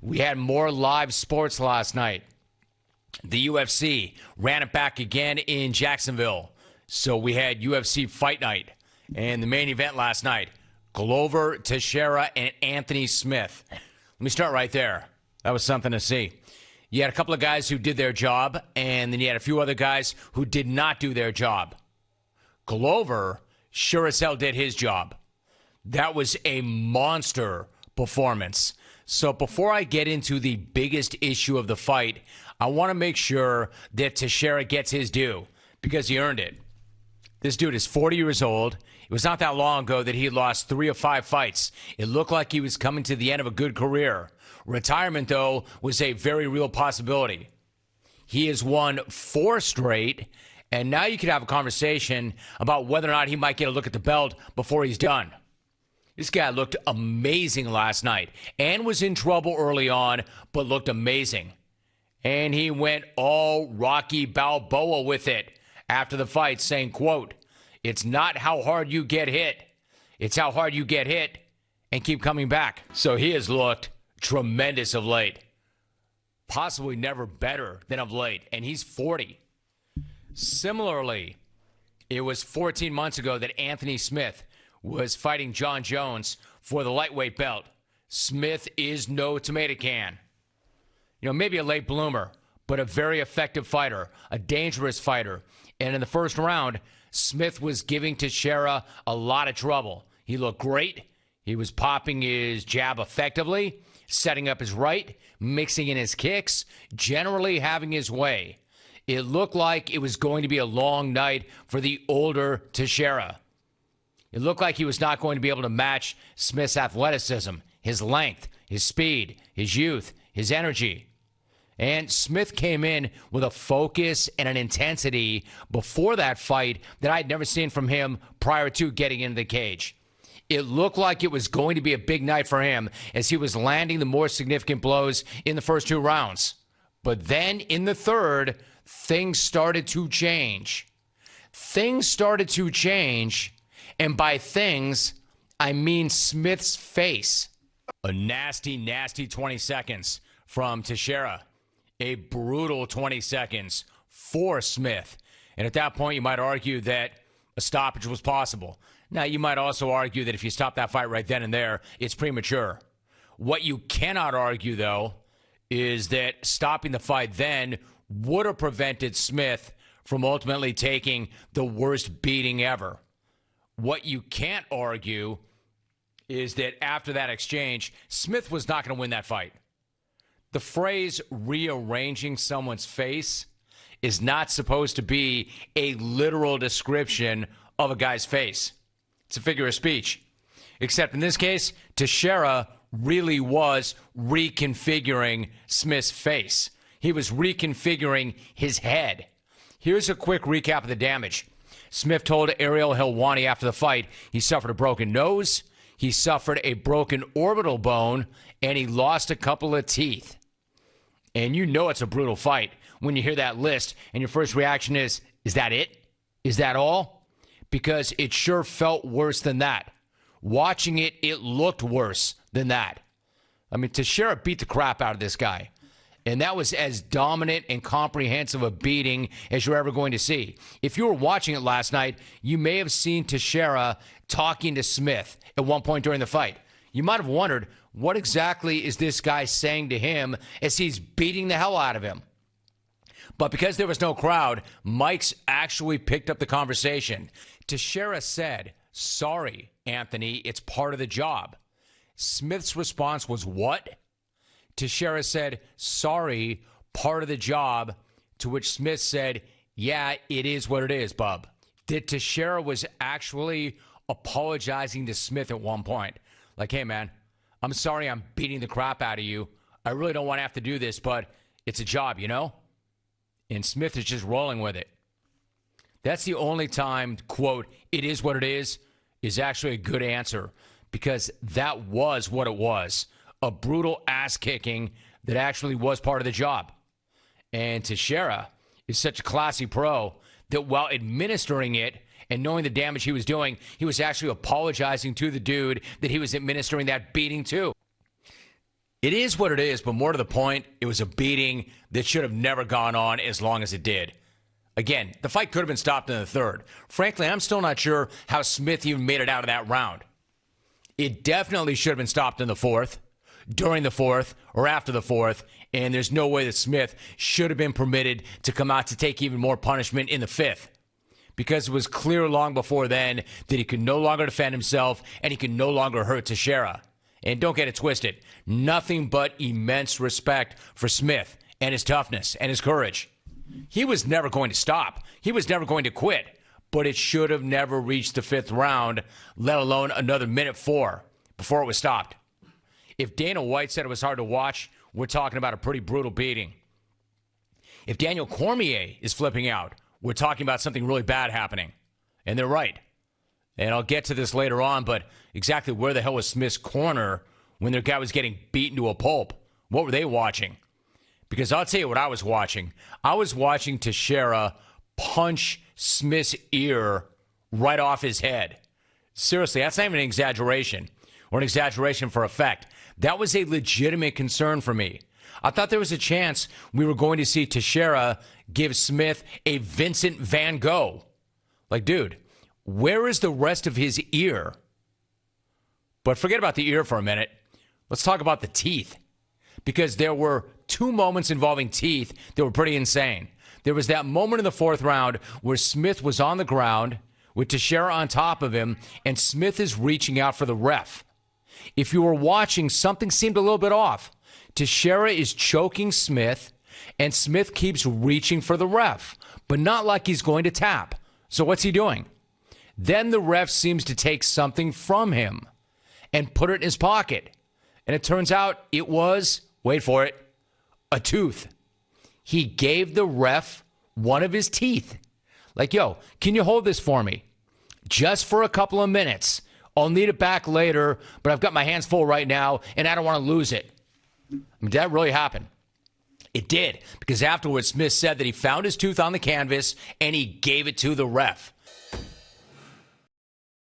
We had more live sports last night. The UFC ran it back again in Jacksonville. So we had UFC Fight Night. And the main event last night, Glover Teixeira and Anthony Smith. Let me start right there. That was something to see. You had a couple of guys who did their job, and then you had a few other guys who did not do their job. Glover sure as hell did his job. That was a monster performance. So before I get into the biggest issue of the fight, I want to make sure that Teixeira gets his due because he earned it. This dude is 40 years old. It was not that long ago that he lost 3 of 5 fights. It looked like he was coming to the end of a good career. Retirement, though, was a very real possibility. He has won 4 straight, and now you could have a conversation about whether or not he might get a look at the belt before he's done. This guy looked amazing last night and was in trouble early on, but looked amazing. And he went all Rocky Balboa with it after the fight, saying, quote, "It's not how hard you get hit. It's how hard you get hit and keep coming back." So he has looked tremendous of late. Possibly never better than of late. And he's 40. Similarly, it was 14 months ago that Anthony Smith was fighting John Jones for the lightweight belt. Smith is no tomato can. You know, maybe a late bloomer, but a very effective fighter, a dangerous fighter. And in the first round, Smith was giving Teixeira a lot of trouble. He looked great. He was popping his jab effectively, setting up his right, mixing in his kicks, generally having his way. It looked like it was going to be a long night for the older Teixeira. It looked like he was not going to be able to match Smith's athleticism, his length, his speed, his youth, his energy. And Smith came in with a focus and an intensity before that fight that I'd never seen from him prior to getting into the cage. It looked like it was going to be a big night for him as he was landing the more significant blows in the first 2 rounds. But then in the third, things started to change. Things started to change, and by things, I mean Smith's face. A nasty, nasty 20 seconds from Teixeira. A brutal 20 seconds for Smith. And at that point, you might argue that a stoppage was possible. Now, you might also argue that if you stop that fight right then and there, it's premature. What you cannot argue, though, is that stopping the fight then would have prevented Smith from ultimately taking the worst beating ever. What you can't argue is that after that exchange, Smith was not going to win that fight. The phrase rearranging someone's face is not supposed to be a literal description of a guy's face. It's a figure of speech. Except in this case, Teixeira really was reconfiguring Smith's face. He was reconfiguring his head. Here's a quick recap of the damage. Smith told Ariel Helwani after the fight he suffered a broken nose, he suffered a broken orbital bone, and he lost a couple of teeth. And you know it's a brutal fight when you hear that list and your first reaction is that it? Is that all? Because it sure felt worse than that. Watching it, it looked worse than that. I mean, Teixeira beat the crap out of this guy. And that was as dominant and comprehensive a beating as you're ever going to see. If you were watching it last night, you may have seen Teixeira talking to Smith at one point during the fight. You might have wondered, what exactly is this guy saying to him as he's beating the hell out of him? But because there was no crowd, Mike's actually picked up the conversation. Teixeira said, "Sorry, Anthony, it's part of the job." Smith's response was, "What?" Teixeira said, "Sorry, part of the job," to which Smith said, "Yeah, it is what it is, bub." That Teixeira was actually apologizing to Smith at one point. Like, "Hey, man, I'm sorry I'm beating the crap out of you. I really don't want to have to do this, but it's a job, you know?" And Smith is just rolling with it. That's the only time, quote, "it is what it is actually a good answer, because that was what it was. A brutal ass-kicking that actually was part of the job. And Teixeira is such a classy pro that while administering it and knowing the damage he was doing, he was actually apologizing to the dude that he was administering that beating to. It is what it is, but more to the point, it was a beating that should have never gone on as long as it did. Again, the fight could have been stopped in the third. Frankly, I'm still not sure how Smith even made it out of that round. It definitely should have been stopped in the fourth, during the fourth, or after the fourth, and there's no way that Smith should have been permitted to come out to take even more punishment in the fifth, because it was clear long before then that he could no longer defend himself and he could no longer hurt Teixeira. And don't get it twisted, nothing but immense respect for Smith and his toughness and his courage. He was never going to stop. He was never going to quit. But it should have never reached the fifth round, let alone another minute 4 before it was stopped. If Dana White said it was hard to watch, we're talking about a pretty brutal beating. If Daniel Cormier is flipping out, we're talking about something really bad happening. And they're right. And I'll get to this later on, but exactly where the hell was Smith's corner when their guy was getting beaten to a pulp? What were they watching? Because I'll tell you what I was watching. I was watching Teixeira punch Smith's ear right off his head. Seriously, that's not even an exaggeration or an exaggeration for effect. That was a legitimate concern for me. I thought there was a chance we were going to see Teixeira give Smith a Vincent Van Gogh. Like, dude, where is the rest of his ear? But forget about the ear for a minute. Let's talk about the teeth. Because there were 2 moments involving teeth that were pretty insane. There was that moment in the fourth round where Smith was on the ground with Teixeira on top of him, and Smith is reaching out for the ref. If you were watching, something seemed a little bit off. Teixeira is choking Smith, and Smith keeps reaching for the ref, but not like he's going to tap. So what's he doing? Then the ref seems to take something from him and put it in his pocket. And it turns out it was, wait for it, a tooth. He gave the ref one of his teeth. Like, yo, can you hold this for me? Just for a couple of minutes. I'll need it back later, but I've got my hands full right now, and I don't want to lose it. I mean, did that really happen? It did, because afterwards Smith said that he found his tooth on the canvas, and he gave it to the ref.